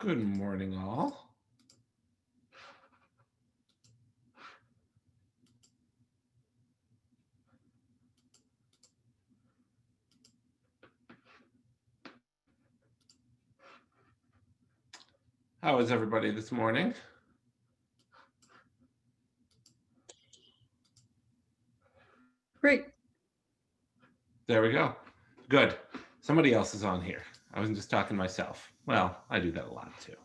Good morning, all. How is everybody this morning? Great. There we go. Good. Somebody else is on here. I wasn't just talking to myself. Well, I do that a lot too.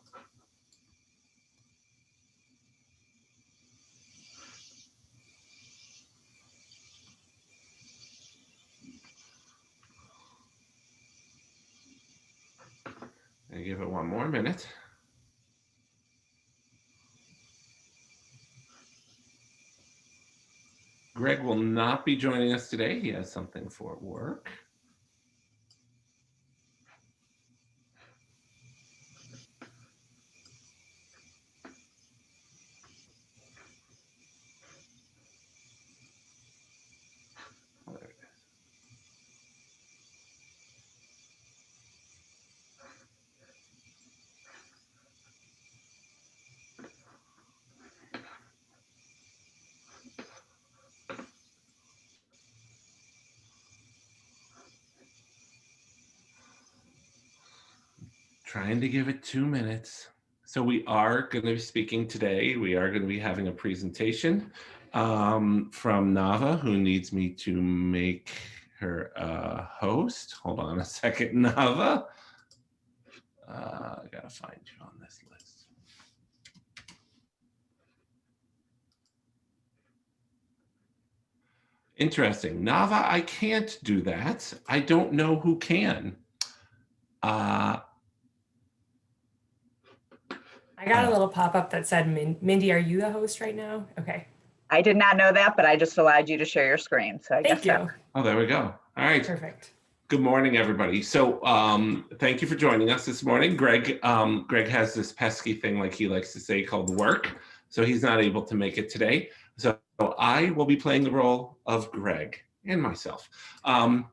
I give it one more minute. Greg will not be joining us today. He has something for work. Oh, there it is. Trying to give it 2 minutes. So we are going to be speaking today. We are going to be having a presentation from Nava, who needs me to make her a host. Hold on a second, Nava. I gotta find you on this list. Interesting. Nava, I can't do that. I don't know who can. I got a little pop-up that said, Mindy, are you the host right now? Okay. I did not know that, but I just allowed you to share your screen. So I Thank guess you. Oh, there we go. All right. Perfect. Good morning, everybody. So thank you for joining us this morning. Greg has this pesky thing, like he likes to say, called work. So he's not able to make it today. So I will be playing the role of Greg and myself. We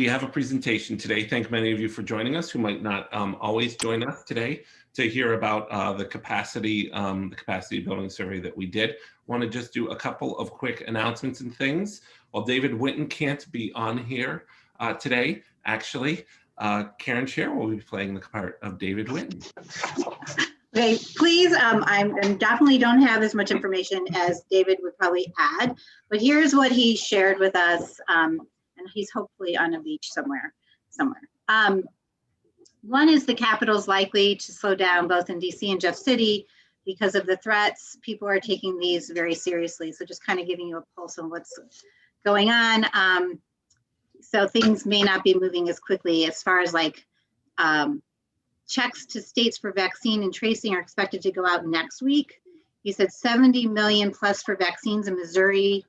have a presentation today. Thank many of you for joining us who might not always join us today to hear about the capacity building survey that we did. Want to just do a couple of quick announcements and things. While David Witten can't be on here today, actually, Karen Scher will be playing the part of David Witten. Okay, please, I definitely don't have as much information as David would probably add, but here's what he shared with us, and he's hopefully on a beach somewhere. One is the Capitol's likely to slow down both in DC and Jeff City because of the threats. People are taking these very seriously, so just kind of giving you a pulse on what's going on. So things may not be moving as quickly as far as like, checks to states for vaccine and tracing are expected to go out next week. He said 70 million plus for vaccines in Missouri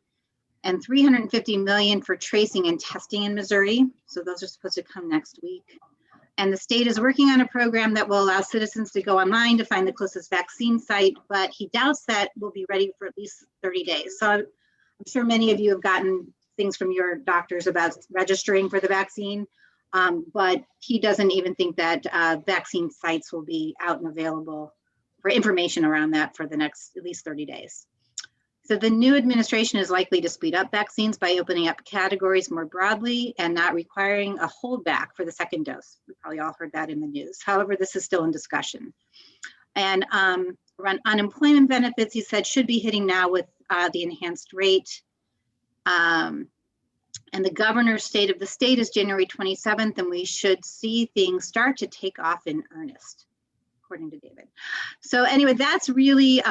and 350 million for tracing and testing in Missouri. So those are supposed to come next week. And the state is working on a program that will allow citizens to go online to find the closest vaccine site, but he doubts that will be ready for at least 30 days. So I'm sure many of you have gotten things from your doctors about registering for the vaccine. But he doesn't even think that vaccine sites will be out and available for information around that for the next at least 30 days. So the new administration is likely to speed up vaccines by opening up categories more broadly and not requiring a holdback for the second dose. We probably all heard that in the news. However, this is still in discussion. And around unemployment benefits, he said, should be hitting now with the enhanced rate. And the governor's state of the state is January 27th, and we should see things start to take off in earnest, according to David. So anyway, that's really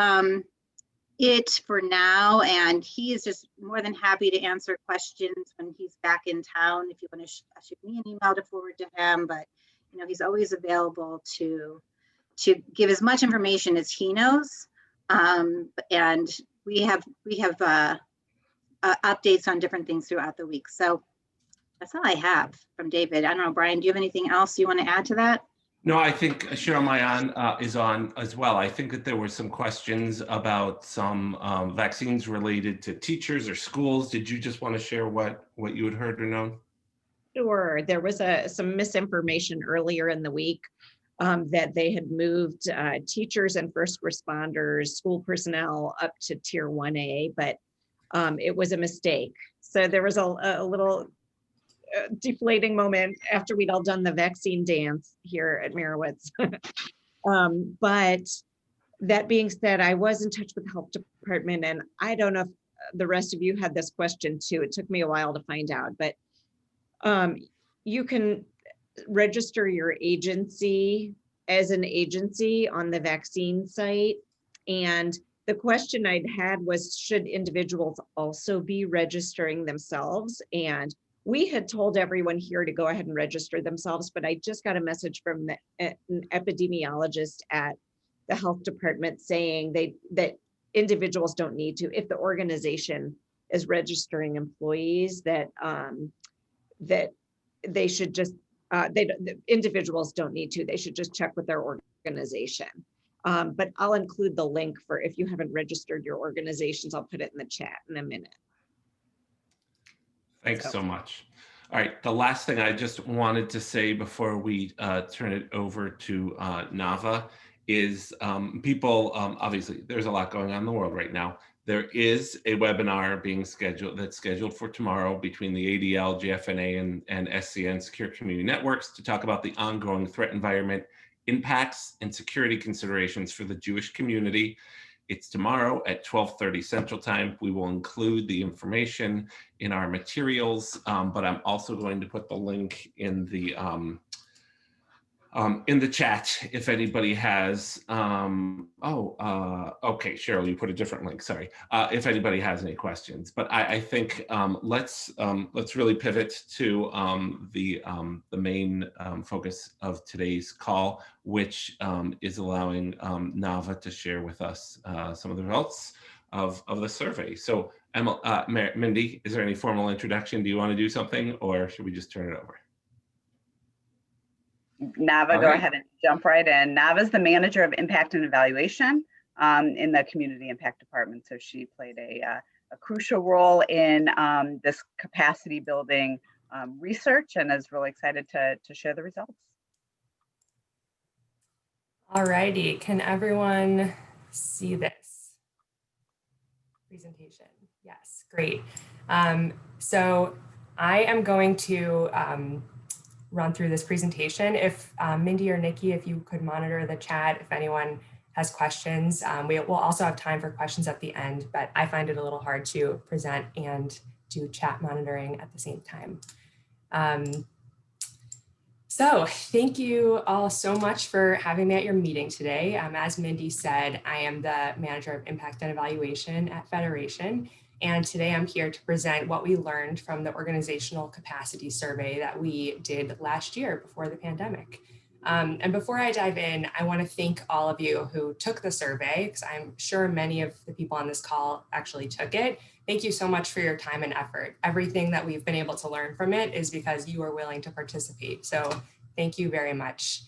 it for now. And he is just more than happy to answer questions when he's back in town. If you want to shoot me an email to forward to him, but you know, he's always available to give as much information as he knows. And we have updates on different things throughout the week. So that's all I have from David. I don't know, Brian, do you have anything else you want to add to that? No, I think Cheryl Mayan is on as well. I think that there were some questions about some vaccines related to teachers or schools. Did you just want to share what you had heard or known? Sure. There was some misinformation earlier in the week that they had moved teachers and first responders, school personnel up to tier 1A, but it was a mistake. So there was a little deflating moment after we'd all done the vaccine dance here at Merowitz. But that being said, I was in touch with the health department, and I don't know if the rest of you had this question too. It took me a while to find out, but you can register your agency as an agency on the vaccine site. And the question I'd had was, should individuals also be registering themselves? And we had told everyone here to go ahead and register themselves, but I just got a message from an epidemiologist at the health department saying that individuals don't need to. If the organization is registering employees, that they should just, the individuals don't need to. They should just check with their organization. But I'll include the link for if you haven't registered your organizations. I'll put it in the chat in a minute. Thanks so much. All right, the last thing I just wanted to say before we turn it over to Nava is people, obviously there's a lot going on in the world right now. There is a webinar being scheduled for tomorrow between the ADL, GFNA, and SCN Secure Community Networks to talk about the ongoing threat environment, impacts, and security considerations for the Jewish community. It's tomorrow at 12:30 Central Time. We will include the information in our materials, but I'm also going to put the link in the chat if anybody has. Okay, Cheryl, you put a different link. Sorry, if anybody has any questions. But I think let's really pivot to the main focus of today's call, which is allowing Nava to share with us some of the results of the survey. So, Mindy, is there any formal introduction? Do you want to do something, or should we just turn it over? Nava, go ahead and jump right in. Nava is the manager of impact and evaluation in the community impact department. So she played a crucial role in this capacity building research and is really excited to share the results. All righty, can everyone see this presentation? Yes, great. So I am going to run through this presentation. If Mindy or Nikki, if you could monitor the chat, if anyone has questions. We will also have time for questions at the end, but I find it a little hard to present and do chat monitoring at the same time. So thank you all so much for having me at your meeting today. As Mindy said, I am the manager of impact and evaluation at Federation. And today I'm here to present what we learned from the organizational capacity survey that we did last year before the pandemic. And before I dive in, I want to thank all of you who took the survey, because I'm sure many of the people on this call actually took it. Thank you so much for your time and effort. Everything that we've been able to learn from it is because you are willing to participate. So thank you very much.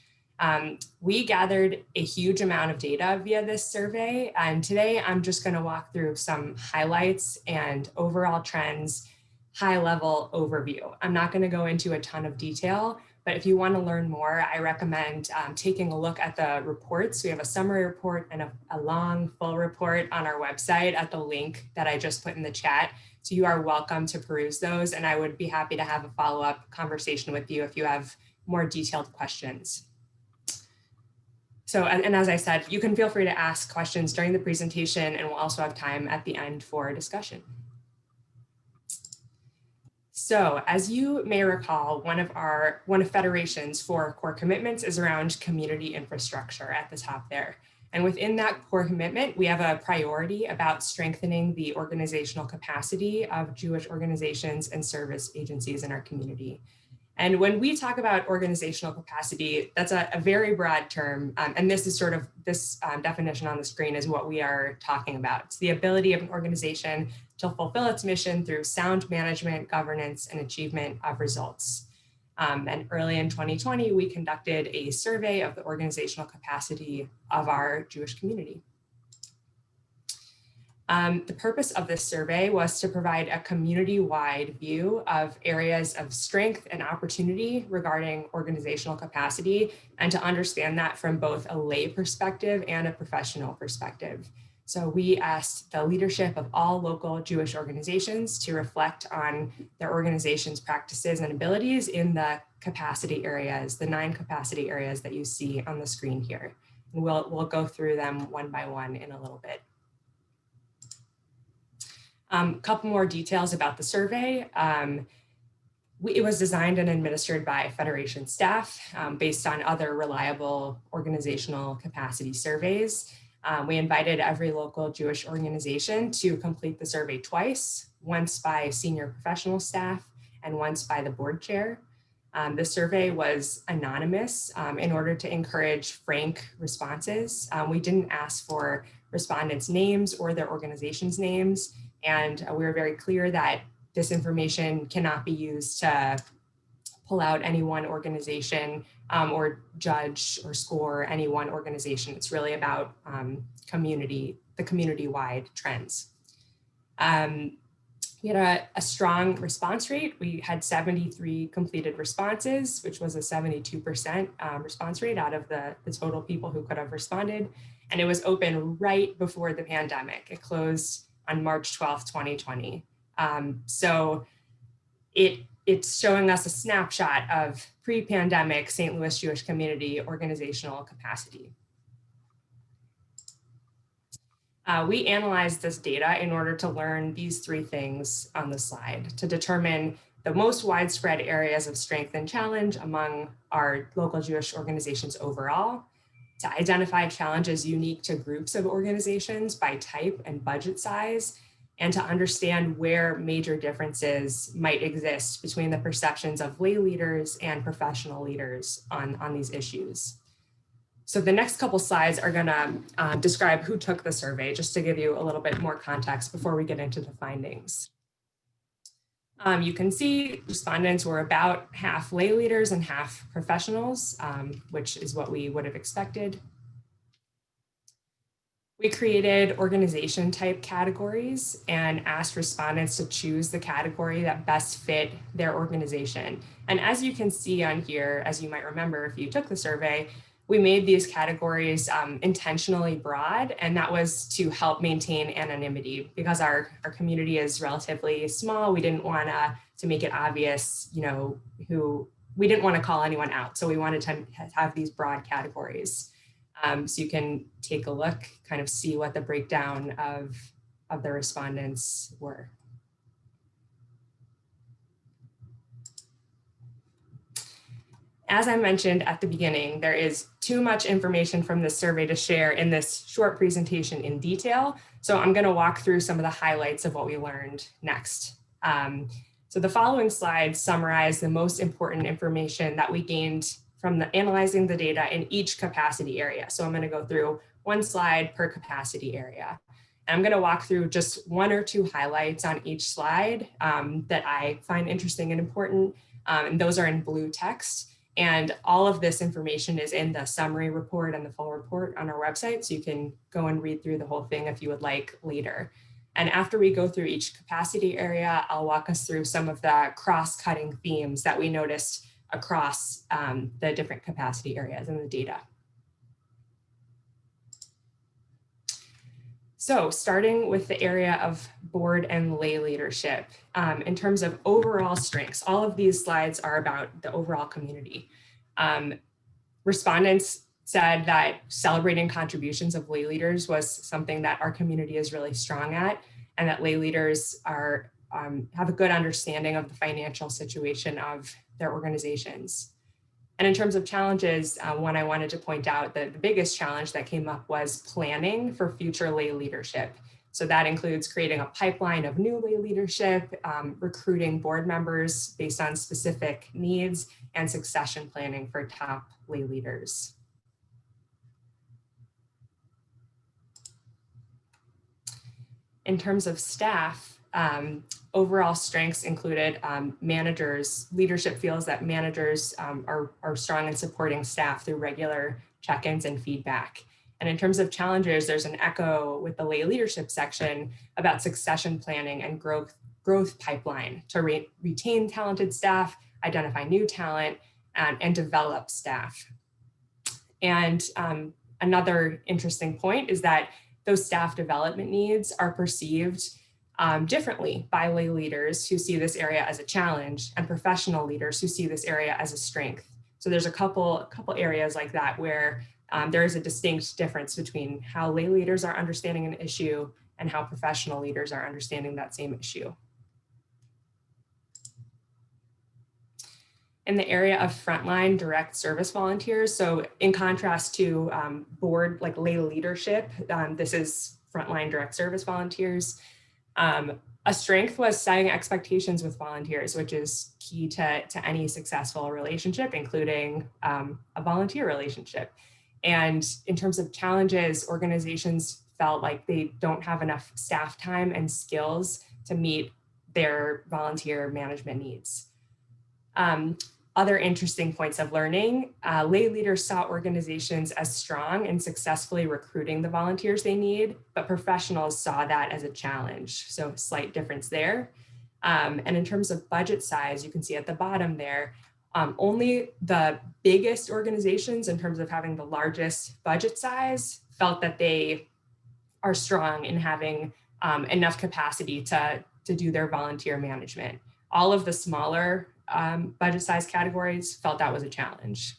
We gathered a huge amount of data via this survey, and today I'm just going to walk through some highlights and overall trends, high-level overview. I'm not going to go into a ton of detail, but if you want to learn more, I recommend taking a look at the reports. We have a summary report and a long full report on our website at the link that I just put in the chat. So you are welcome to peruse those, and I would be happy to have a follow-up conversation with you if you have more detailed questions. So, and as I said, you can feel free to ask questions during the presentation, and we'll also have time at the end for discussion. So, as you may recall, one of Federation's 4 core commitments is around community infrastructure at the top there. And within that core commitment, we have a priority about strengthening the organizational capacity of Jewish organizations and service agencies in our community. And when we talk about organizational capacity, that's a very broad term. And this is sort of this definition on the screen is what we are talking about. It's the ability of an organization to fulfill its mission through sound management, governance, and achievement of results. And early in 2020, we conducted a survey of the organizational capacity of our Jewish community. The purpose of this survey was to provide a community-wide view of areas of strength and opportunity regarding organizational capacity, and to understand that from both a lay perspective and a professional perspective. So we asked the leadership of all local Jewish organizations to reflect on their organization's practices and abilities in the capacity areas, the 9 capacity areas that you see on the screen here. And we'll go through them one by one in a little bit. A couple more details about the survey. It was designed and administered by Federation staff based on other reliable organizational capacity surveys. We invited every local Jewish organization to complete the survey twice, once by senior professional staff and once by the board chair. The survey was anonymous in order to encourage frank responses. We didn't ask for respondents' names or their organizations' names. And we were very clear that this information cannot be used to pull out any one organization or judge or score any one organization. It's really about the community-wide trends. We had a strong response rate. We had 73 completed responses, which was a 72% response rate out of the total people who could have responded. And it was open right before the pandemic. It closed on March 12th, 2020. So it's showing us a snapshot of pre-pandemic St. Louis Jewish community organizational capacity. We analyzed this data in order to learn these 3 things on the slide: to determine the most widespread areas of strength and challenge among our local Jewish organizations overall, to identify challenges unique to groups of organizations by type and budget size, and to understand where major differences might exist between the perceptions of lay leaders and professional leaders on these issues. So the next couple slides are gonna describe who took the survey, just to give you a little bit more context before we get into the findings. You can see respondents were about half lay leaders and half professionals, which is what we would have expected. We created organization type categories and asked respondents to choose the category that best fit their organization. And as you can see on here, as you might remember if you took the survey, we made these categories intentionally broad, and that was to help maintain anonymity because our community is relatively small. We didn't want to make it obvious, we didn't want to call anyone out. So we wanted to have these broad categories. So you can take a look, kind of see what the breakdown of the respondents were. As I mentioned at the beginning, there is too much information from this survey to share in this short presentation in detail. So I'm going to walk through some of the highlights of what we learned next. So the following slides summarize the most important information that we gained from analyzing the data in each capacity area. So I'm going to go through one slide per capacity area. And I'm going to walk through just 1 or 2 highlights on each slide that I find interesting and important. And those are in blue text. And all of this information is in the summary report and the full report on our website. So you can go and read through the whole thing if you would like later. And after we go through each capacity area, I'll walk us through some of the cross-cutting themes that we noticed across the different capacity areas in the data. So starting with the area of board and lay leadership, in terms of overall strengths, all of these slides are about the overall community. Respondents said that celebrating contributions of lay leaders was something that our community is really strong at, and that lay leaders have a good understanding of the financial situation of their organizations. And in terms of challenges, one I wanted to point out that the biggest challenge that came up was planning for future lay leadership. So that includes creating a pipeline of new lay leadership, recruiting board members based on specific needs, and succession planning for top lay leaders. In terms of staff, overall strengths included managers. Leadership feels that managers are strong in supporting staff through regular check-ins and feedback. And in terms of challenges, there's an echo with the lay leadership section about succession planning and growth pipeline to retain talented staff, identify new talent, and develop staff. And another interesting point is that those staff development needs are perceived differently by lay leaders who see this area as a challenge and professional leaders who see this area as a strength. So there's a couple areas like that where there is a distinct difference between how lay leaders are understanding an issue and how professional leaders are understanding that same issue. In the area of frontline direct service volunteers, so in contrast to board like lay leadership, this is frontline direct service volunteers. A strength was setting expectations with volunteers, which is key to any successful relationship, including a volunteer relationship. And in terms of challenges, organizations felt like they don't have enough staff time and skills to meet their volunteer management needs. Other interesting points of learning, lay leaders saw organizations as strong in successfully recruiting the volunteers they need, but professionals saw that as a challenge. So slight difference there. And in terms of budget size, you can see at the bottom there, only the biggest organizations in terms of having the largest budget size felt that they are strong in having enough capacity to do their volunteer management. All of the smaller budget size categories felt that was a challenge.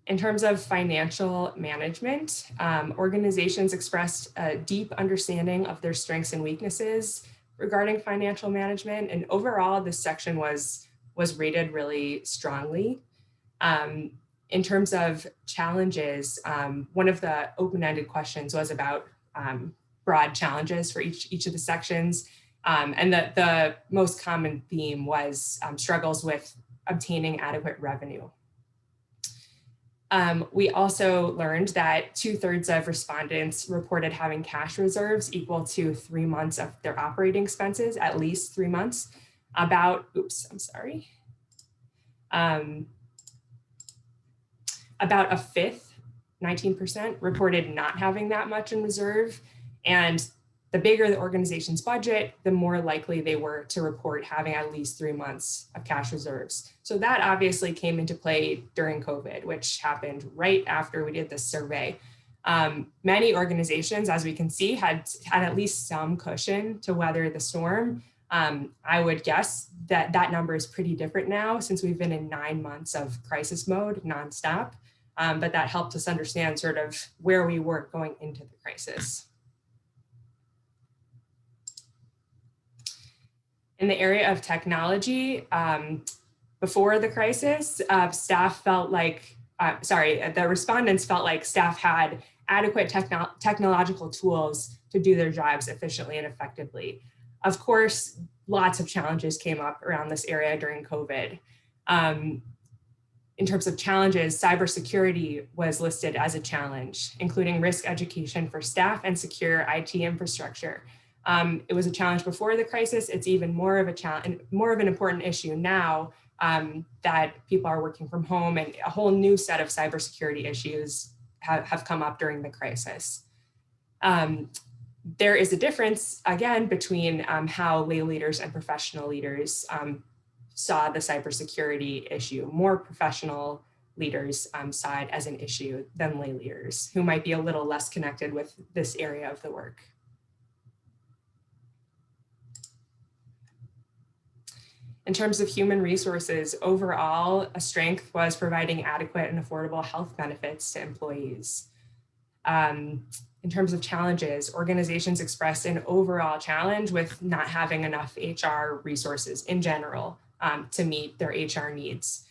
In terms of financial management, organizations expressed a deep understanding of their strengths and weaknesses regarding financial management. And overall, this section was rated really strongly. In terms of challenges, one of the open-ended questions was about broad challenges for each of the sections. And the most common theme was struggles with obtaining adequate revenue. We also learned that 2/3 of respondents reported having cash reserves equal to 3 months of their operating expenses, at least 3 months. About a fifth, 19%, reported not having that much in reserve. And the bigger the organization's budget, the more likely they were to report having at least 3 months of cash reserves. So that obviously came into play during COVID, which happened right after we did this survey. Many organizations, as we can see, had at least some cushion to weather the storm. I would guess that that number is pretty different now since we've been in 9 months of crisis mode nonstop. But that helped us understand sort of where we were going into the crisis. In the area of technology, before the crisis, the respondents felt like staff had adequate technological tools to do their jobs efficiently and effectively. Of course, lots of challenges came up around this area during COVID. In terms of challenges, cybersecurity was listed as a challenge, including risk education for staff and secure IT infrastructure. It was a challenge before the crisis. It's even more of an important issue now that people are working from home, and a whole new set of cybersecurity issues have come up during the crisis. There is a difference, again, between how lay leaders and professional leaders saw the cybersecurity issue. More professional leaders saw it as an issue than lay leaders, who might be a little less connected with this area of the work. In terms of human resources, overall, a strength was providing adequate and affordable health benefits to employees. In terms of challenges, organizations expressed an overall challenge with not having enough HR resources in general to meet their HR needs.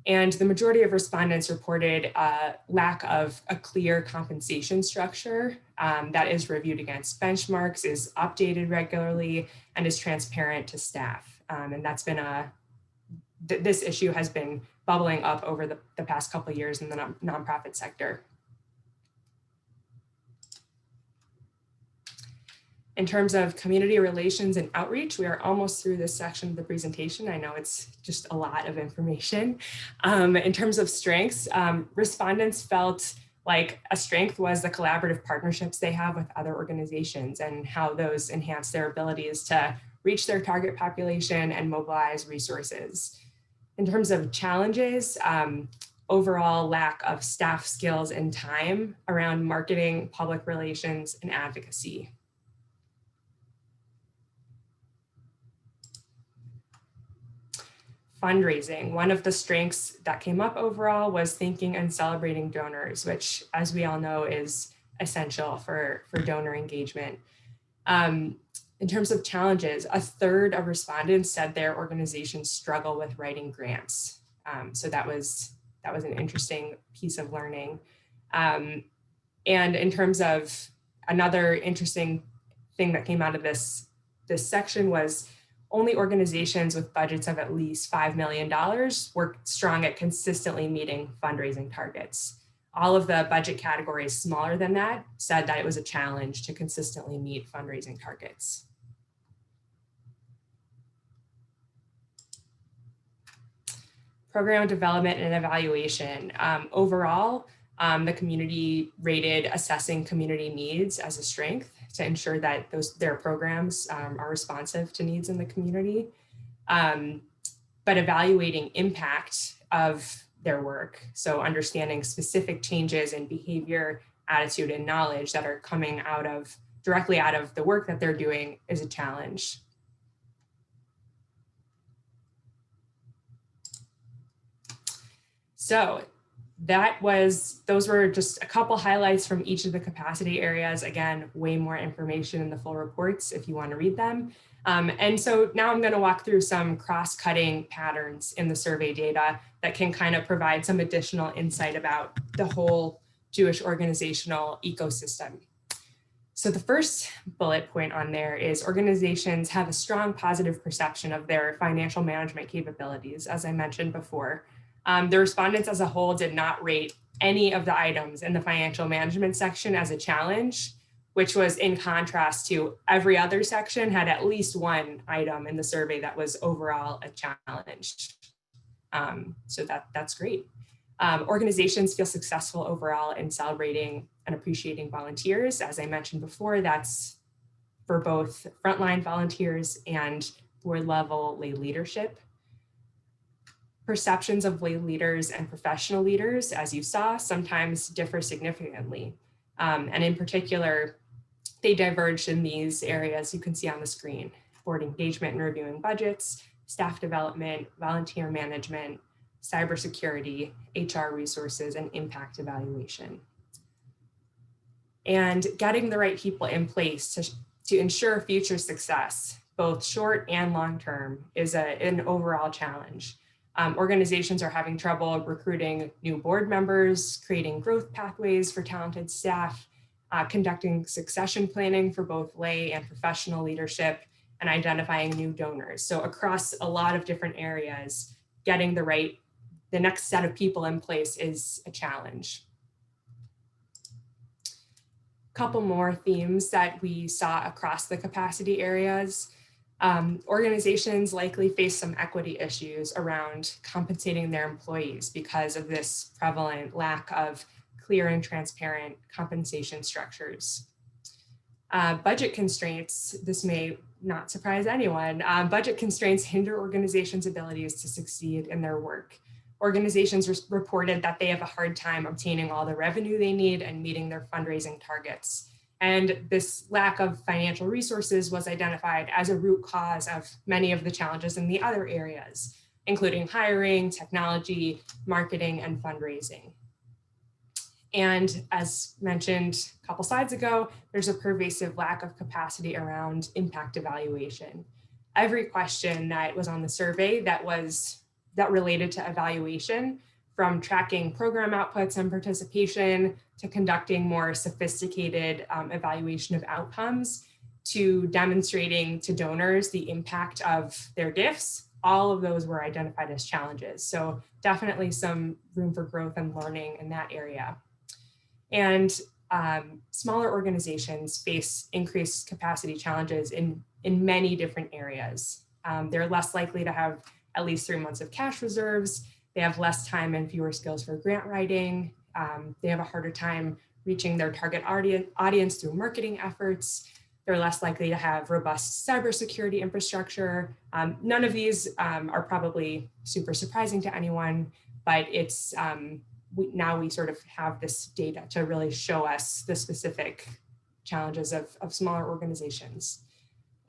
And the majority of respondents reported a lack of a clear compensation structure that is reviewed against benchmarks, is updated regularly, and is transparent to staff. And that's been this issue has been bubbling up over the past couple of years in the nonprofit sector. In terms of community relations and outreach, we are almost through this section of the presentation. I know it's just a lot of information. In terms of strengths, respondents felt like a strength was the collaborative partnerships they have with other organizations and how those enhance their abilities to reach their target population and mobilize resources. In terms of challenges, overall lack of staff skills and time around marketing, public relations, and advocacy. Fundraising. One of the strengths that came up overall was thanking and celebrating donors, which, as we all know, is essential for donor engagement. In terms of challenges, a third of respondents said their organizations struggle with writing grants. So that was an interesting piece of learning. And in terms of another interesting thing that came out of this section was only organizations with budgets of at least $5 million were strong at consistently meeting fundraising targets. All of the budget categories smaller than that said that it was a challenge to consistently meet fundraising targets. Program development and evaluation. Overall, the community rated assessing community needs as a strength to ensure that their programs are responsive to needs in the community, but evaluating impact of their work. So understanding specific changes in behavior, attitude, and knowledge that are coming directly out of the work that they're doing is a challenge. So those were just a couple highlights from each of the capacity areas. Again, way more information in the full reports if you want to read them. And so now I'm going to walk through some cross-cutting patterns in the survey data that can kind of provide some additional insight about the whole Jewish organizational ecosystem. So the first bullet point on there is organizations have a strong positive perception of their financial management capabilities, as I mentioned before. The respondents as a whole did not rate any of the items in the financial management section as a challenge, which was in contrast to every other section had at least one item in the survey that was overall a challenge. So that's great. Organizations feel successful overall in celebrating and appreciating volunteers. As I mentioned before, that's for both frontline volunteers and board level lay leadership. Perceptions of lay leaders and professional leaders, as you saw, sometimes differ significantly. And in particular, they diverged in these areas you can see on the screen: board engagement and reviewing budgets, staff development, volunteer management, cybersecurity, HR resources, and impact evaluation. And getting the right people in place to ensure future success, both short and long term, is an overall challenge. Organizations are having trouble recruiting new board members, creating growth pathways for talented staff, conducting succession planning for both lay and professional leadership, and identifying new donors. So across a lot of different areas, getting the next set of people in place is a challenge. Couple more themes that we saw across the capacity areas. Organizations likely face some equity issues around compensating their employees because of this prevalent lack of clear and transparent compensation structures. Budget constraints, this may not surprise anyone, budget constraints hinder organizations' abilities to succeed in their work. Organizations reported that they have a hard time obtaining all the revenue they need and meeting their fundraising targets. And this lack of financial resources was identified as a root cause of many of the challenges in the other areas, including hiring, technology, marketing, and fundraising. And as mentioned a couple slides ago, there's a pervasive lack of capacity around impact evaluation. Every question that was on the survey that related to evaluation, from tracking program outputs and participation to conducting more sophisticated evaluation of outcomes to demonstrating to donors the impact of their gifts, all of those were identified as challenges. So definitely some room for growth and learning in that area. And smaller organizations face increased capacity challenges in many different areas. They're less likely to have at least 3 months of cash reserves. They have less time and fewer skills for grant writing. They have a harder time reaching their target audience through marketing efforts. They're less likely to have robust cybersecurity infrastructure. None of these are probably super surprising to anyone, but it's now we sort of have this data to really show us the specific challenges of smaller organizations.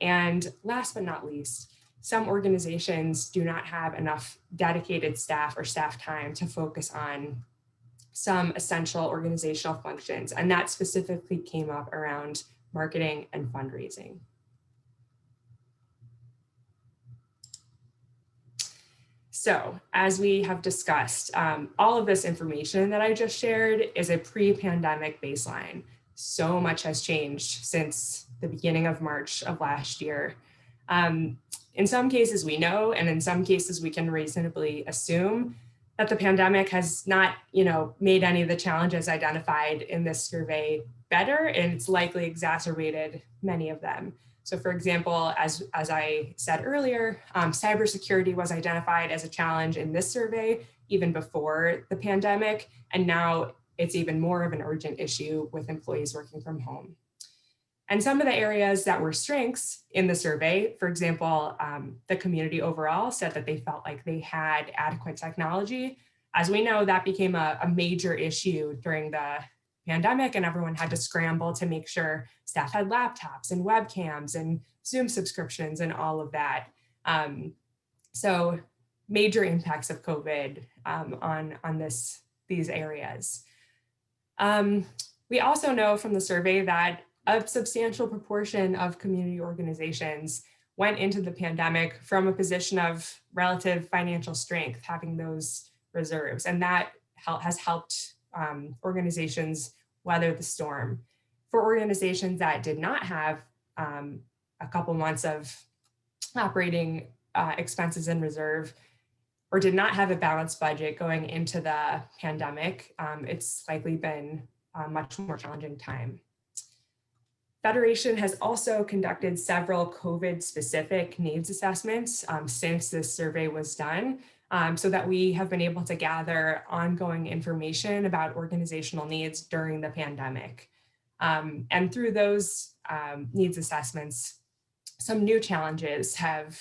And last but not least, some organizations do not have enough dedicated staff or staff time to focus on some essential organizational functions. And that specifically came up around marketing and fundraising. So as we have discussed, all of this information that I just shared is a pre-pandemic baseline. So much has changed since the beginning of March of last year. In some cases we know, and in some cases we can reasonably assume that the pandemic has not, made any of the challenges identified in this survey better, and it's likely exacerbated many of them. So for example, as I said earlier, cybersecurity was identified as a challenge in this survey even before the pandemic, and now it's even more of an urgent issue with employees working from home. And some of the areas that were strengths in the survey, for example, the community overall said that they felt like they had adequate technology. As we know, that became a major issue during the pandemic, and everyone had to scramble to make sure staff had laptops and webcams and Zoom subscriptions and all of that. So major impacts of COVID on these areas. We also know from the survey that a substantial proportion of community organizations went into the pandemic from a position of relative financial strength, having those reserves, and that has helped organizations weather the storm. For organizations that did not have a couple months of operating expenses in reserve, or did not have a balanced budget going into the pandemic, it's likely been a much more challenging time. Federation has also conducted several COVID-specific needs assessments since this survey was done, so that we have been able to gather ongoing information about organizational needs during the pandemic. And through those needs assessments, some new challenges have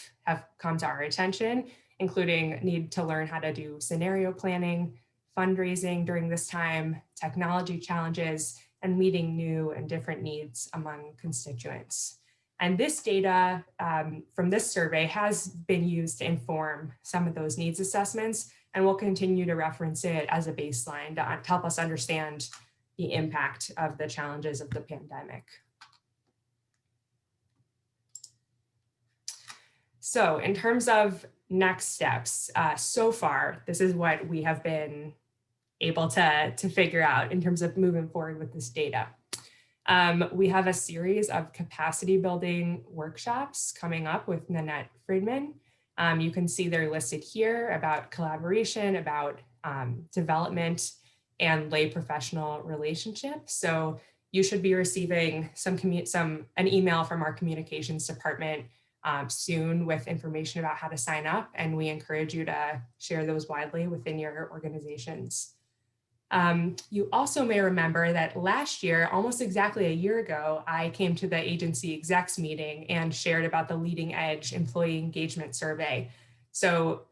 come to our attention, including need to learn how to do scenario planning, fundraising during this time, technology challenges, and meeting new and different needs among constituents. And this data from this survey has been used to inform some of those needs assessments, and we'll continue to reference it as a baseline to help us understand the impact of the challenges of the pandemic. So in terms of next steps, so far, this is what we have been able to figure out in terms of moving forward with this data. We have a series of capacity building workshops coming up with Nanette Friedman. You can see they're listed here about collaboration, about development, and lay professional relationships. So you should be receiving an email from our communications department soon with information about how to sign up, and we encourage you to share those widely within your organizations. You also may remember that last year, almost exactly a year ago, I came to the agency execs meeting and shared about the Leading Edge Employee Engagement Survey. So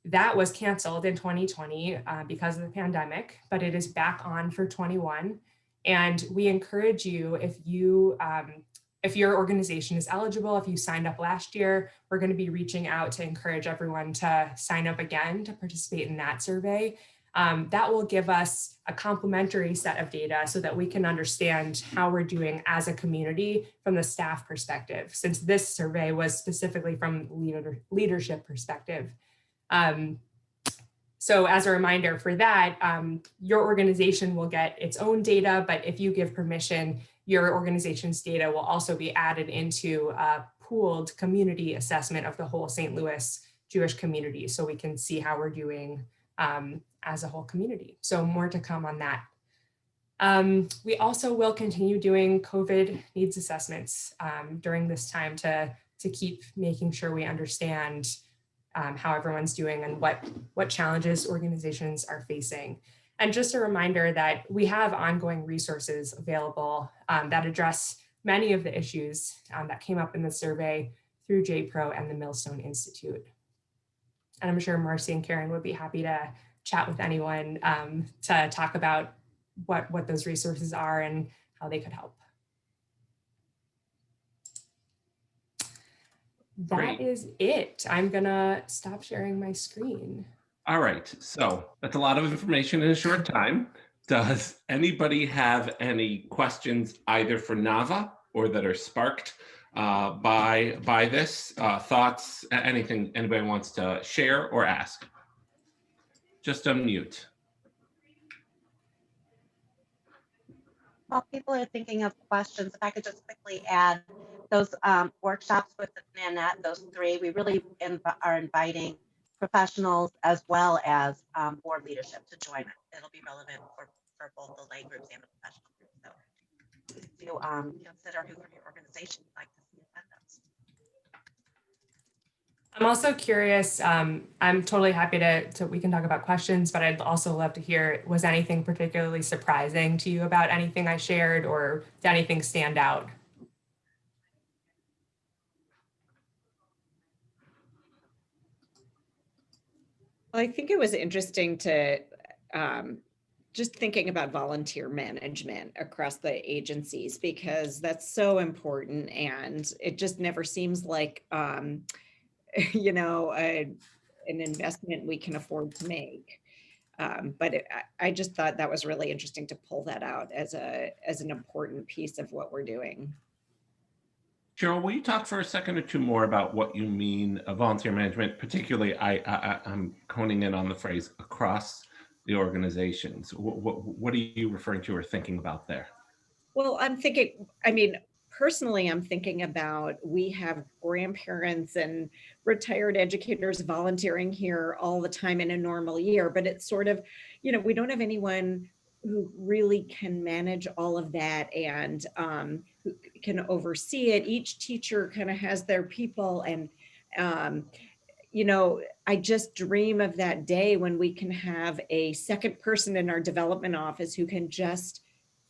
that was canceled in 2020 because of the pandemic, but it is back on for 21. And we encourage you, if your organization is eligible, if you signed up last year, we're going to be reaching out to encourage everyone to sign up again to participate in that survey. That will give us a complementary set of data so that we can understand how we're doing as a community from the staff perspective, since this survey was specifically from leadership perspective. So as a reminder for that, your organization will get its own data, but if you give permission, your organization's data will also be added into a pooled community assessment of the whole St. Louis Jewish community, so we can see how we're doing as a whole community. So more to come on that. We also will continue doing COVID needs assessments during this time to keep making sure we understand how everyone's doing and what challenges organizations are facing. And just a reminder that we have ongoing resources available that address many of the issues that came up in the survey through JPRO and the Millstone Institute. And I'm sure Marcy and Karen would be happy to chat with anyone to talk about what those resources are and how they could help. That is it. I'm gonna stop sharing my screen. All right, so that's a lot of information in a short time. Does anybody have any questions either for Nava or that are sparked by this? Thoughts, anything anybody wants to share or ask? Just unmute. While people are thinking of questions, if I could just quickly add those workshops with Nanette, those three, we really are inviting professionals as well as board leadership to join it. It'll be relevant for both the lay groups and the professional groups. So if you consider who from your organization would like to see attendance. I'm also curious, I'm totally happy to we can talk about questions, but I'd also love to hear, was anything particularly surprising to you about anything I shared, or did anything stand out? Well, I think it was interesting to just thinking about volunteer management across the agencies, because that's so important, and it just never seems like you know, an investment we can afford to make. But I just thought that was really interesting to pull that out as an important piece of what we're doing. Cheryl, will you talk for a second or two more about what you mean volunteer management? Particularly, I'm honing in on the phrase across the organizations. What are you referring to or thinking about there? Well, I'm thinking, I mean, personally, I'm thinking about, we have grandparents and retired educators volunteering here all the time in a normal year, but it's sort of, you know, we don't have anyone who really can manage all of that and who can oversee it. Each teacher kind of has their people, and you know, I just dream of that day when we can have a second person in our development office who can just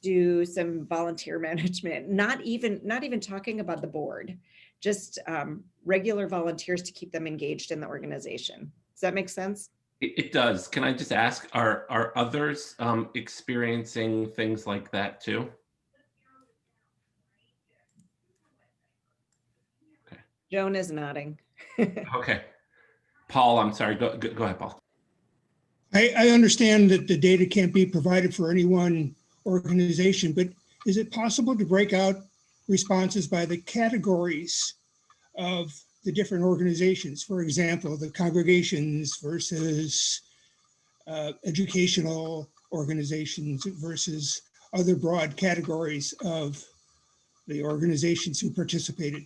do some volunteer management, not even talking about the board, just regular volunteers to keep them engaged in the organization. Does that make sense? It does. Can I just ask, are others experiencing things like that too? Okay. Joan is nodding. Okay. Paul, I'm sorry. Go ahead, Paul. I understand that the data can't be provided for any one organization, but is it possible to break out responses by the categories of the different organizations? For example, the congregations versus educational organizations versus other broad categories of the organizations who participated.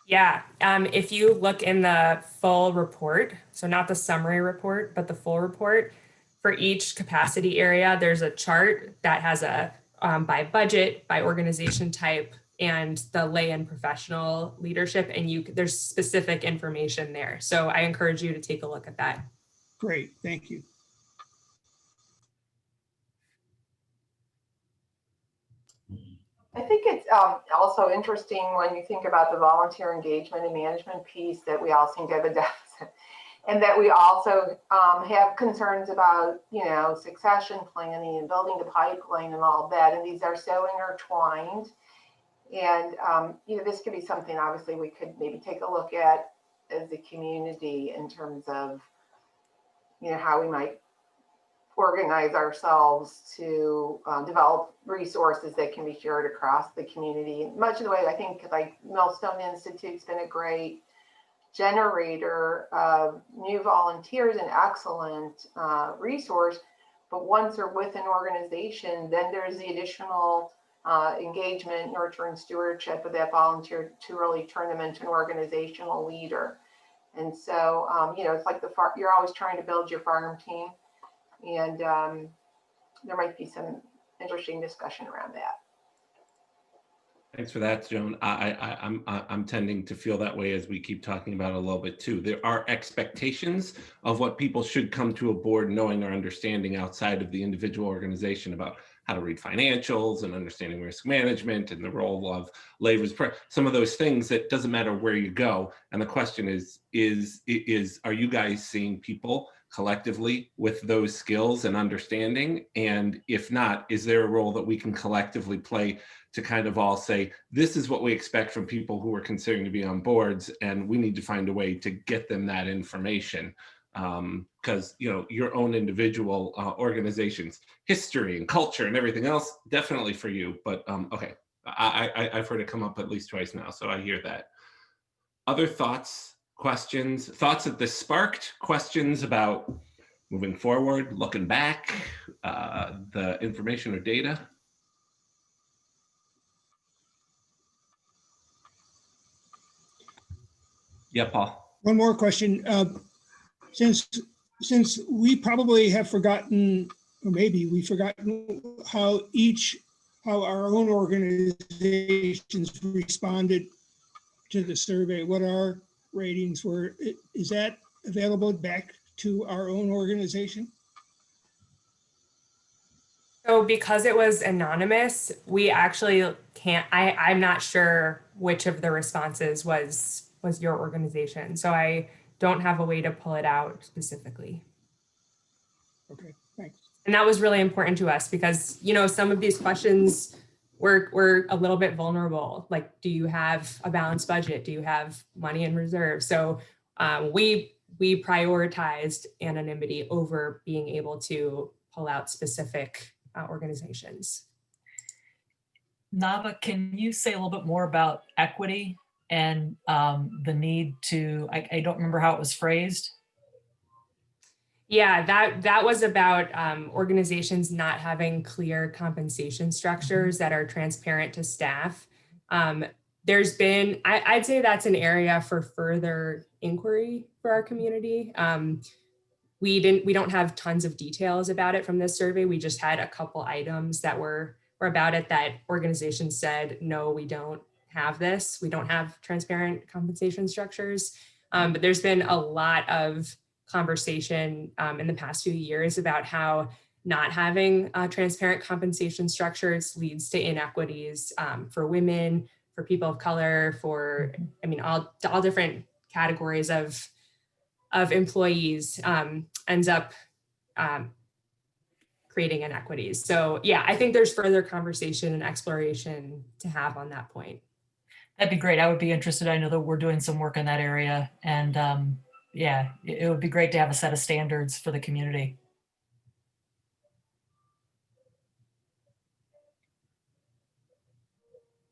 Yeah, if you look in the full report, so not the summary report, but the full report, for each capacity area, there's a chart that has a by budget, by organization type, and the lay and professional leadership, and there's specific information there. So I encourage you to take a look at that. Great, thank you. I think it's also interesting when you think about the volunteer engagement and management piece that we all seem to have a deficit, and that we also have concerns about, you know, succession planning and building the pipeline and all of that. And these are so intertwined. And, you know, this could be something obviously we could maybe take a look at as a community in terms of, you know, how we might organize ourselves to develop resources that can be shared across the community. Much of the way, I think, like Millstone Institute's been a great generator of new volunteers, an excellent resource. But once they're with an organization, then there's the additional engagement, nurturing stewardship of that volunteer to really turn them into an organizational leader. And so, you know, it's like you're always trying to build your farm team. And there might be some interesting discussion around that. Thanks for that, Joan. I'm tending to feel that way as we keep talking about it a little bit too. There are expectations of what people should come to a board knowing or understanding outside of the individual organization about how to read financials and understanding risk management and the role of labor's some of those things that doesn't matter where you go. And the question is are you guys seeing people collectively with those skills and understanding? And if not, is there a role that we can collectively play to kind of all say, this is what we expect from people who are considering to be on boards, and we need to find a way to get them that information. Because your own individual organizations, history and culture and everything else, definitely for you. But okay, I've heard it come up at least twice now, so I hear that. Other thoughts, questions, thoughts that this sparked, questions about moving forward, looking back, the information or data? Yeah, Paul. One more question. Since we probably have forgotten, or maybe we've forgotten how our own organizations responded to the survey, what our ratings were, is that available back to our own organization? So because it was anonymous, we actually can't, I'm not sure which of the responses was your organization. So I don't have a way to pull it out specifically. Okay, thanks. And that was really important to us because, some of these questions were a little bit vulnerable. Like, do you have a balanced budget? Do you have money in reserve? So we prioritized anonymity over being able to pull out specific organizations. Nava, can you say a little bit more about equity and the need to, I don't remember how it was phrased. Yeah, that was about organizations not having clear compensation structures that are transparent to staff. There's been, I'd say that's an area for further inquiry for our community. We don't have tons of details about it from this survey. We just had a couple items that were about it that organizations said, no, we don't have this. We don't have transparent compensation structures. But there's been a lot of conversation in the past few years about how not having transparent compensation structures leads to inequities for women, for people of color, for, all different categories of employees ends up creating inequities. So yeah, I think there's further conversation and exploration to have on that point. That'd be great. I would be interested. I know that we're doing some work in that area, and yeah, it would be great to have a set of standards for the community.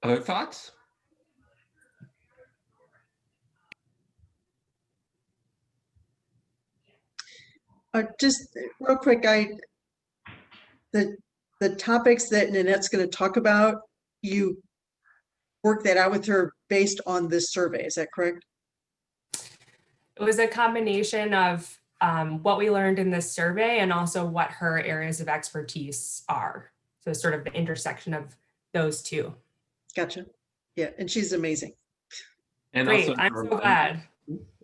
Other thoughts? Just real quick, the topics that Nanette's going to talk about, you work that out with her based on this survey. Is that correct? It was a combination of what we learned in this survey and also what her areas of expertise are. So sort of the intersection of those two. Gotcha. Yeah, and she's amazing. And Great, also, I'm so glad.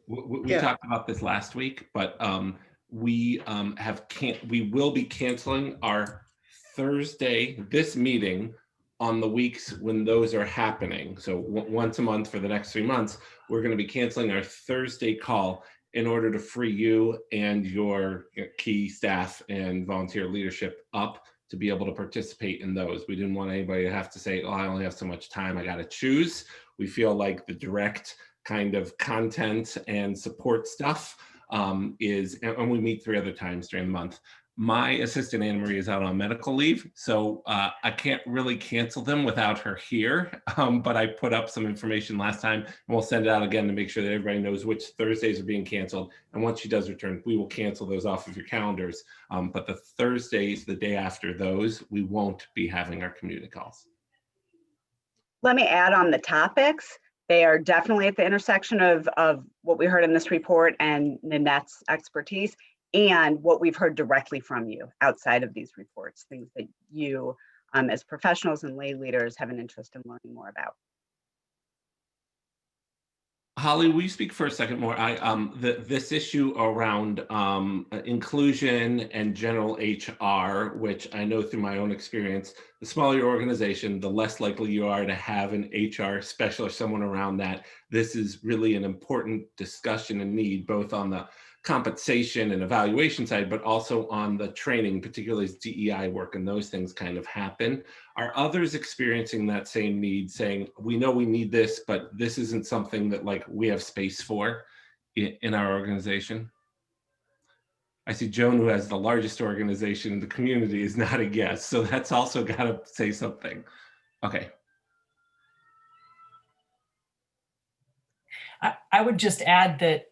We talked about this last week, but we will be canceling our Thursday, this meeting on the weeks when those are happening. So once a month for the next 3 months, we're going to be canceling our Thursday call in order to free you and your key staff and volunteer leadership up to be able to participate in those. We didn't want anybody to have to say, oh, I only have so much time, I got to choose. We feel like the direct kind of content and support stuff and we meet 3 other times during the month. My assistant, Anna Marie, is out on medical leave, so I can't really cancel them without her here, but I put up some information last time, and we'll send it out again to make sure that everybody knows which Thursdays are being canceled. And once she does return, we will cancel those off of your calendars. But the Thursdays, the day after those, we won't be having our community calls. Let me add on the topics. They are definitely at the intersection of what we heard in this report and Nanette's expertise, and what we've heard directly from you outside of these reports, things that you as professionals and lay leaders have an interest in learning more about. Holly, will you speak for a second more? This issue around inclusion and general HR, which I know through my own experience, the smaller your organization, the less likely you are to have an HR specialist, someone around that. This is really an important discussion and need, both on the compensation and evaluation side, but also on the training, particularly as DEI work and those things kind of happen. Are others experiencing that same need, saying, we know we need this, but this isn't something that like we have space for in our organization? I see Joan, who has the largest organization in the community, is not a guest, so that's also got to say something. Okay. I would just add that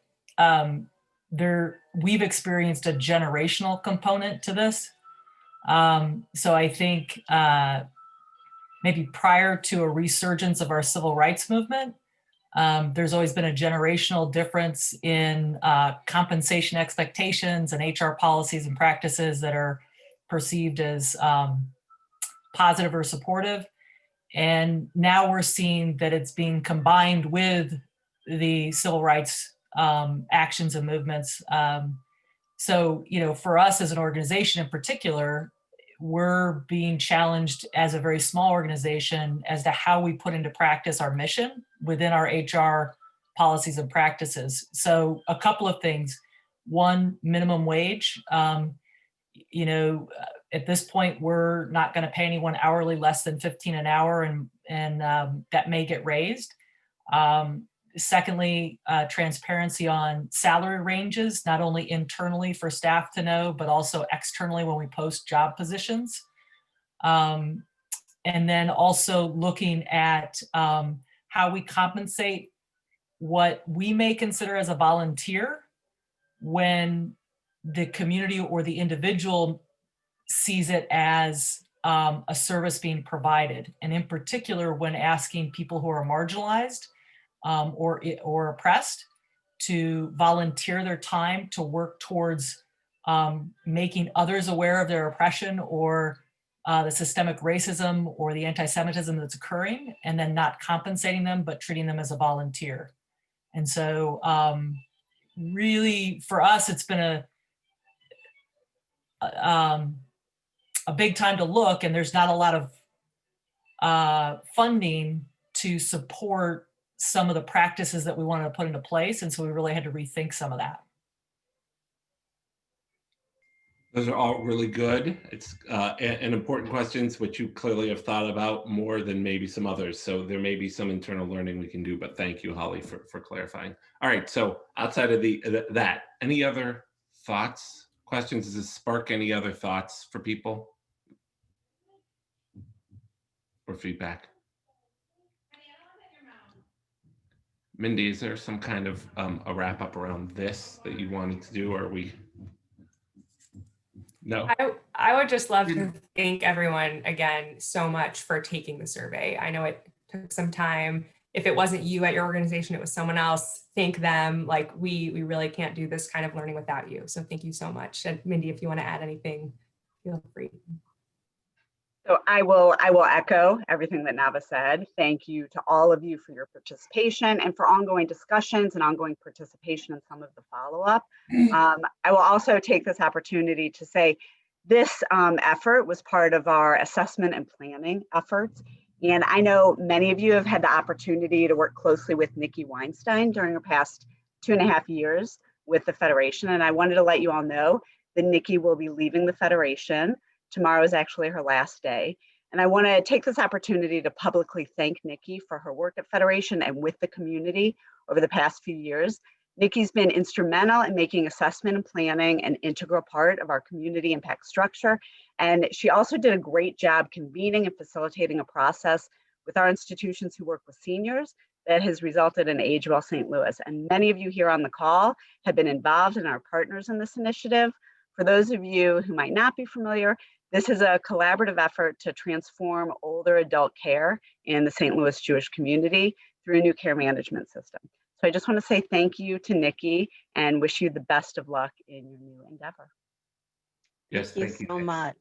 we've experienced a generational component to this. So I think maybe prior to a resurgence of our civil rights movement, there's always been a generational difference in compensation expectations and HR policies and practices that are perceived as positive or supportive. And now we're seeing that it's being combined with the civil rights actions and movements. So, for us as an organization in particular, we're being challenged as a very small organization as to how we put into practice our mission within our HR policies and practices. So a couple of things. One, minimum wage. At this point, we're not going to pay anyone hourly less than $15 an hour, and that may get raised. Secondly, transparency on salary ranges, not only internally for staff to know, but also externally when we post job positions. And then also looking at how we compensate what we may consider as a volunteer when the community or the individual sees it as a service being provided. And in particular, when asking people who are marginalized or oppressed to volunteer their time to work towards making others aware of their oppression or the systemic racism or the anti-Semitism that's occurring, and then not compensating them, but treating them as a volunteer. And so really for us, it's been a big time to look, and there's not a lot of funding to support some of the practices that we wanted to put into place. And so we really had to rethink some of that. Those are all really good. It's and important questions, which you clearly have thought about more than maybe some others. So there may be some internal learning we can do, but thank you, Holly, for clarifying. All right, so outside of that, any other thoughts, questions? Does this spark any other thoughts for people or feedback? Mindy, is there some kind of a wrap up around this that you wanted to do, or are we? No. I would just love to thank everyone again so much for taking the survey. I know it took some time. If it wasn't you at your organization, it was someone else. Thank them. Like we really can't do this kind of learning without you. So thank you so much. And Mindy, if you want to add anything, feel free. So I will echo everything that Nava said. Thank you to all of you for your participation and for ongoing discussions and ongoing participation in some of the follow-up. I will also take this opportunity to say this effort was part of our assessment and planning efforts. And I know many of you have had the opportunity to work closely with Nikki Weinstein during the past 2.5 years with the Federation. And I wanted to let you all know that Nikki will be leaving the Federation. Tomorrow is actually her last day. And I want to take this opportunity to publicly thank Nikki for her work at Federation and with the community over the past few years. Nikki's been instrumental in making assessment and planning an integral part of our community impact structure. And she also did a great job convening and facilitating a process with our institutions who work with seniors that has resulted in Age Well St. Louis. And many of you here on the call have been involved and are partners in this initiative. For those of you who might not be familiar, this is a collaborative effort to transform older adult care in the St. Louis Jewish community through a new care management system. So I just want to say thank you to Nikki and wish you the best of luck in your new endeavor. Yes, Thank you so much.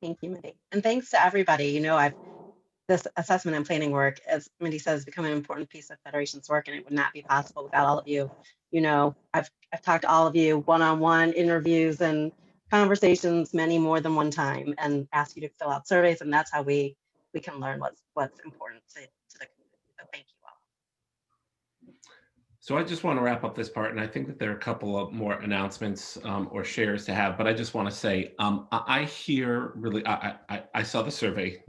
Thank you, Mindy. And thanks to everybody. You know, this assessment and planning work, as Mindy says, become an important piece of Federation's work, and it would not be possible without all of you. You know, I've talked to all of you one-on-one interviews and conversations many more than one time, and asked you to fill out surveys, and that's how we can learn what's important to the community. So thank you all. So I just want to wrap up this part, and I think that there are a couple of more announcements or shares to have, but I just want to say, I hear really, I saw the survey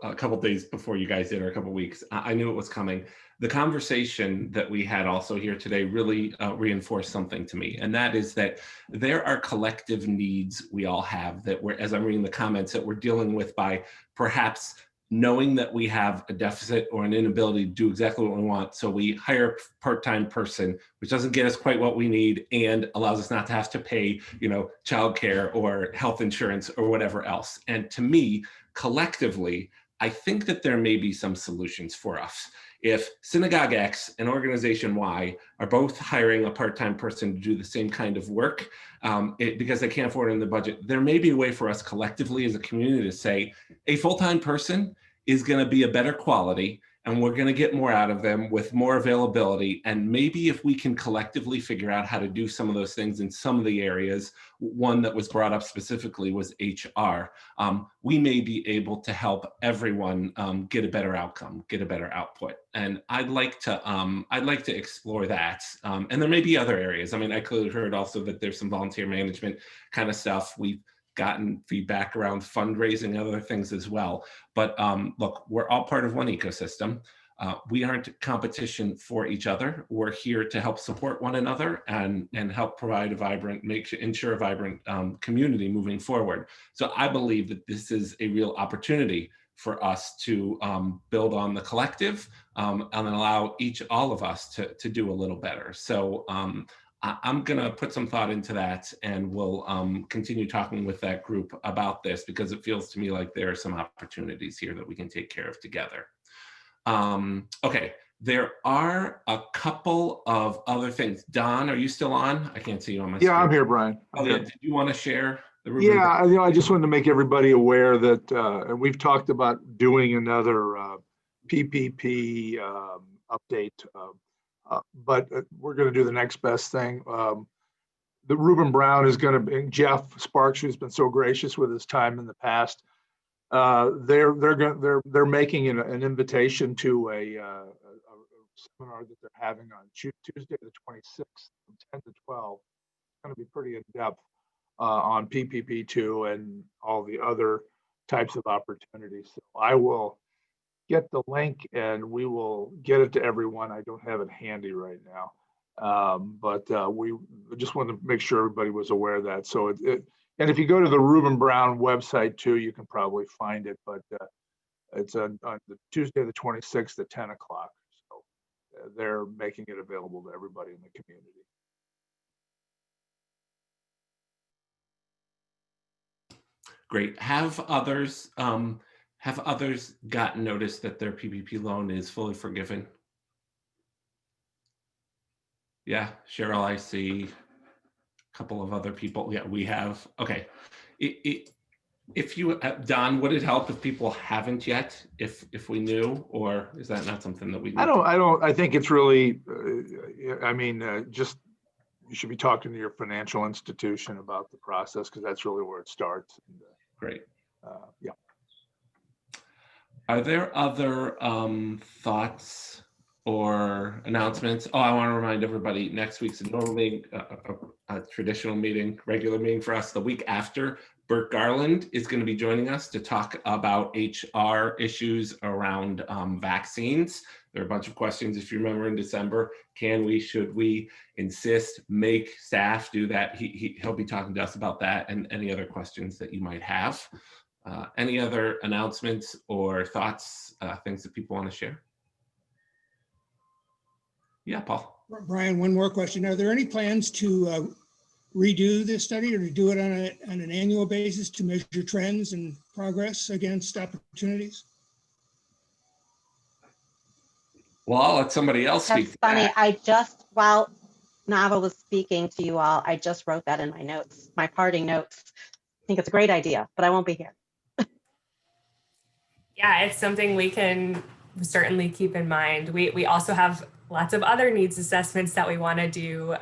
a couple days before you guys did, or a couple weeks. I knew it was coming. The conversation that we had also here today really reinforced something to me, and that is that there are collective needs we all have that we're, as I'm reading the comments, that we're dealing with by perhaps knowing that we have a deficit or an inability to do exactly what we want. So we hire a part-time person, which doesn't get us quite what we need and allows us not to have to pay, you know, childcare or health insurance or whatever else. And to me, collectively, I think that there may be some solutions for us. If Synagogue X and Organization Y are both hiring a part-time person to do the same kind of work because they can't afford it in the budget, there may be a way for us collectively as a community to say a full-time person is going to be a better quality and we're going to get more out of them with more availability. And maybe if we can collectively figure out how to do some of those things in some of the areas, one that was brought up specifically was HR, we may be able to help everyone get a better outcome, get a better output. And I'd like to explore that. And there may be other areas. I mean, I clearly heard also that there's some volunteer management kind of stuff. We've gotten feedback around fundraising and other things as well. But look, we're all part of one ecosystem. We aren't competition for each other. We're here to help support one another and help provide a vibrant, ensure a vibrant community moving forward. So I believe that this is a real opportunity for us to build on the collective and allow all of us to do a little better. So I'm going to put some thought into that, and we'll continue talking with that group about this, because it feels to me like there are some opportunities here that we can take care of together. Okay, there are a couple of other things. Don, are you still on? I can't see you on my screen. Yeah, I'm here, Brian. Yeah, did you want to share the rubric? Yeah, I just wanted to make everybody aware that, and we've talked about doing another PPP update, but we're going to do the next best thing. The Reuben Brown is going to bring Jeff Sparks, who's been so gracious with his time in the past. They're making an invitation to a seminar that they're having on Tuesday the 26th from 10 to 12. It's going to be pretty in depth on PPP2 and all the other types of opportunities. So I will get the link and we will get it to everyone. I don't have it handy right now, but we just wanted to make sure everybody was aware of that. So and if you go to the Reuben Brown website too, you can probably find it, but it's on the Tuesday the 26th at 10 o'clock. So they're making it available to everybody in the community. Great. Have others gotten notice that their PPP loan is fully forgiven? Yeah, Cheryl, I see a couple of other people. Yeah, we have. Okay. If you, Don, would it help if people haven't yet, if we knew, or is that not something that we need? I think it's really, just you should be talking to your financial institution about the process, because that's really where it starts. And, great. Yeah. Are there other thoughts or announcements? Oh, I want to remind everybody, next week's normally a traditional meeting, regular meeting for us. The week after, Bert Garland is going to be joining us to talk about HR issues around vaccines. There are a bunch of questions, if you remember, in December. Can we, should we insist, make staff do that? He'll be talking to us about that and any other questions that you might have. Any other announcements or thoughts, things that people want to share? Yeah, Paul. Brian, one more question. Are there any plans to redo this study, or to do it on an annual basis to measure trends and progress against opportunities? Well, I'll let somebody else speak. That's funny. While Nava was speaking to you all, I just wrote that in my notes, my parting notes. I think it's a great idea, but I won't be here. Yeah, it's something we can certainly keep in mind. We also have lots of other needs assessments that we want to do.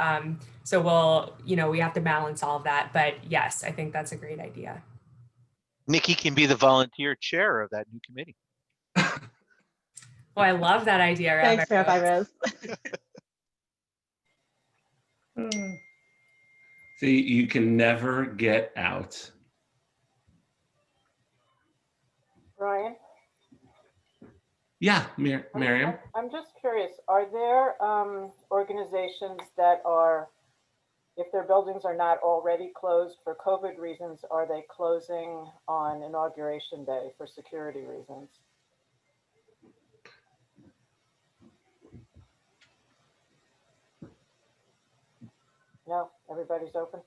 So we'll, we have to balance all of that. But yes, I think that's a great idea. Nikki can be the volunteer chair of that new committee. Oh, I love that idea. Thanks, Rabbi Rose. See, you can never get out. Brian? Yeah, Miriam. I'm just curious, are there organizations that are, if their buildings are not already closed for COVID reasons, are they closing on Inauguration Day for security reasons? No, everybody's open?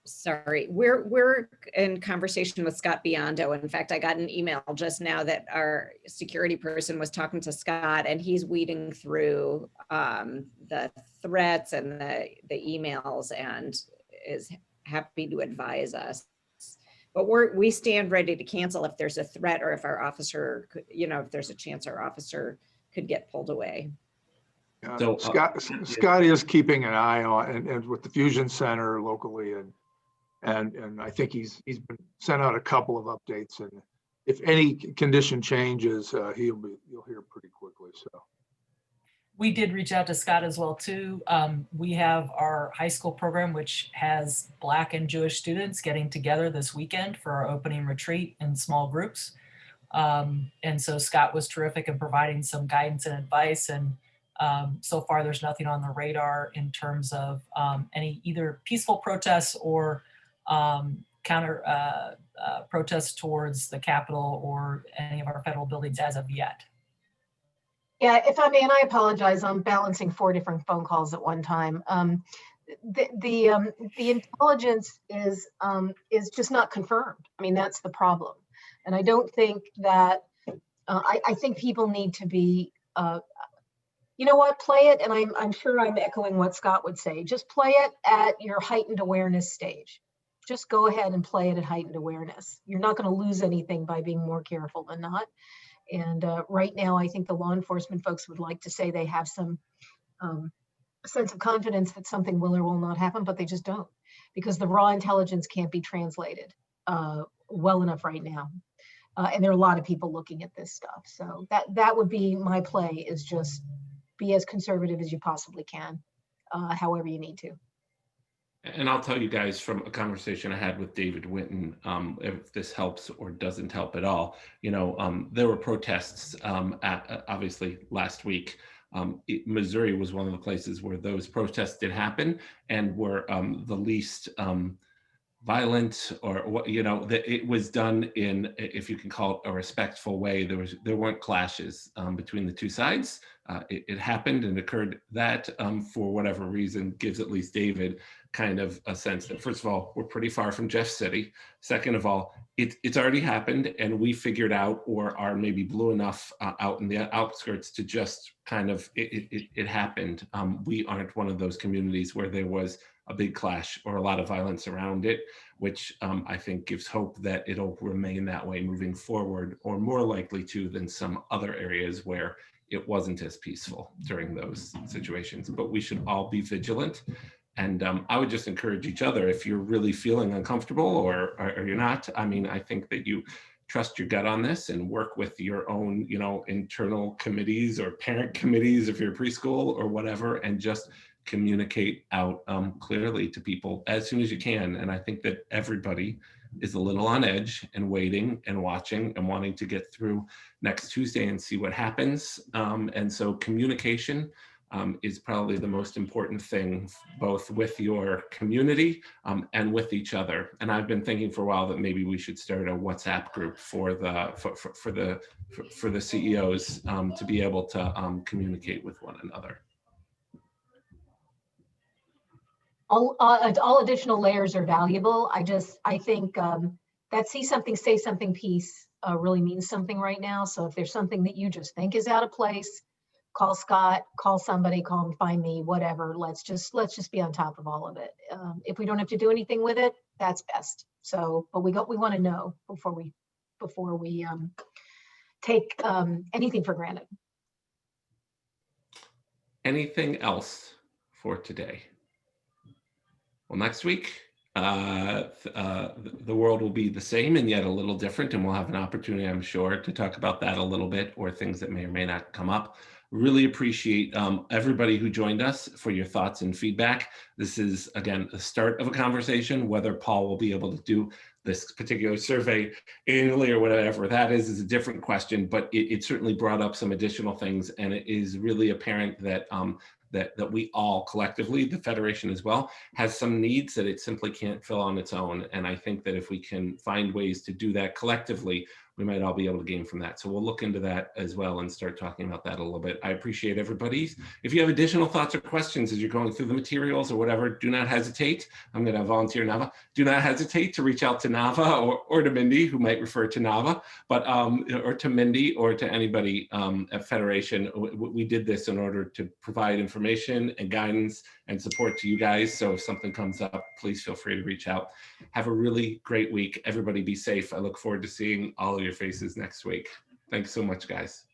Sorry, we're in conversation with Scott Biondo. In fact, I got an email just now that our security person was talking to Scott, and he's weeding through the threats and the emails and is happy to advise us. But we stand ready to cancel if there's a threat or if our officer, if there's a chance our officer could get pulled away. So, Scott is keeping an eye on, and with the Fusion Center locally, and I think he's been sent out a couple of updates, and if any condition changes, you'll hear pretty quickly. So we did reach out to Scott as well too. We have our high school program, which has Black and Jewish students getting together this weekend for our opening retreat in small groups. And so Scott was terrific in providing some guidance and advice, and so far there's nothing on the radar in terms of any either peaceful protests or counter protests towards the Capitol or any of our federal buildings as of yet. Yeah, if I may, and I apologize, I'm balancing 4 different phone calls at one time. The intelligence is just not confirmed. I mean, that's the problem. And I don't think that, I think people need to be, you know what, play it, and I'm sure I'm echoing what Scott would say, just play it at your heightened awareness stage. Just go ahead and play it at heightened awareness. You're not going to lose anything by being more careful than not. And right now, I think the law enforcement folks would like to say they have some sense of confidence that something will or will not happen, but they just don't, because the raw intelligence can't be translated well enough right now. And there are a lot of people looking at this stuff. So that would be my play, is just be as conservative as you possibly can, however you need to. And I'll tell you guys from a conversation I had with David Witten, if this helps or doesn't help at all, there were protests obviously last week. Missouri was one of the places where those protests did happen and were the least violent, or what, that it was done in, if you can call it, a respectful way. There weren't clashes between the two sides. It happened and occurred. That for whatever reason gives at least David kind of a sense that, first of all, we're pretty far from Jeff City. Second of all, it's already happened, and we figured out, or are maybe blue enough out in the outskirts to just kind of, it happened. We aren't one of those communities where there was a big clash or a lot of violence around it, which I think gives hope that it'll remain that way moving forward, or more likely to than some other areas where it wasn't as peaceful during those situations. But we should all be vigilant. And I would just encourage each other, if you're really feeling uncomfortable or you're not, I mean, I think that you trust your gut on this and work with your own, internal committees or parent committees if you're preschool or whatever, and just communicate out clearly to people as soon as you can. And I think that everybody is a little on edge and waiting and watching and wanting to get through next Tuesday and see what happens. And so communication is probably the most important thing, both with your community and with each other. And I've been thinking for a while that maybe we should start a WhatsApp group for the CEOs to be able to communicate with one another. All additional layers are valuable. I think that see something, say something piece really means something right now. So if there's something that you just think is out of place, call Scott, call somebody, call him, find me, whatever. Let's just be on top of all of it. If we don't have to do anything with it, that's best. So, but we want to know before we before we take anything for granted. Anything else for today? Well, next week, the world will be the same and yet a little different, and we'll have an opportunity, I'm sure, to talk about that a little bit, or things that may or may not come up. Really appreciate everybody who joined us for your thoughts and feedback. This is, again, the start of a conversation. Whether Paul will be able to do this particular survey annually or whatever that is a different question, but it certainly brought up some additional things, and it is really apparent that that we all collectively, the Federation as well, has some needs that it simply can't fill on its own. And I think that if we can find ways to do that collectively, we might all be able to gain from that. So we'll look into that as well and start talking about that a little bit. I appreciate everybody's. If you have additional thoughts or questions as you're going through the materials or whatever, do not hesitate. I'm going to volunteer Nava. Do not hesitate to reach out to Nava or to Mindy, who might refer to Nava, but or to Mindy or to anybody at Federation. We did this in order to provide information and guidance and support to you guys. So if something comes up, please feel free to reach out. Have a really great week. Everybody be safe. I look forward to seeing all of your faces next week. Thanks so much, guys.